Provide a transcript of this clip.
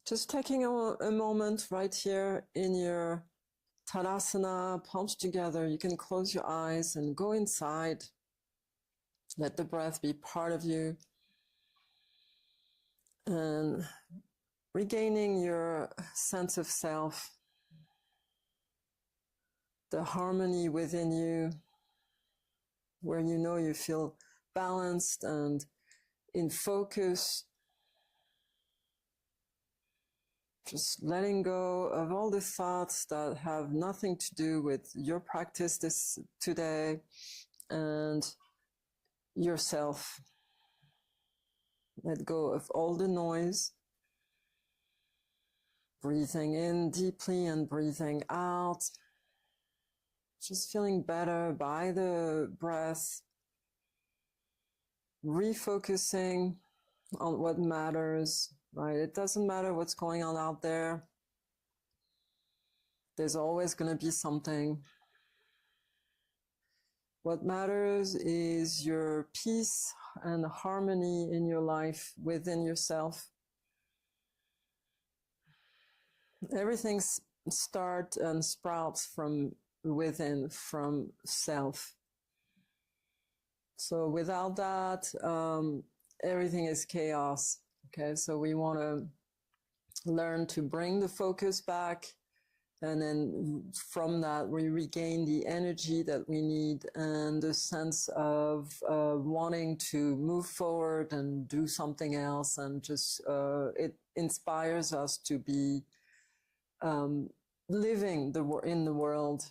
Just taking a moment right here in your Tadasana, palms together. You can close your eyes and go inside. Let the breath be part of you. And regaining your sense of self, the harmony within you, where you know you feel balanced and in focus. Just letting go of all the thoughts that have nothing to do with your practice today and yourself. Let go of all the noise. Breathing in deeply and breathing out. Just feeling better by the breath. Refocusing on what matters, right? It doesn't matter what's going on out there. There's always going to be something. What matters is your peace and harmony in your life within yourself. Everything starts and sprouts from within, from self. So without that, everything is chaos. Okay, so we want to learn to bring the focus back, and then from that we regain the energy that we need and the sense of wanting to move forward and do something else, and just it inspires us to be living in the world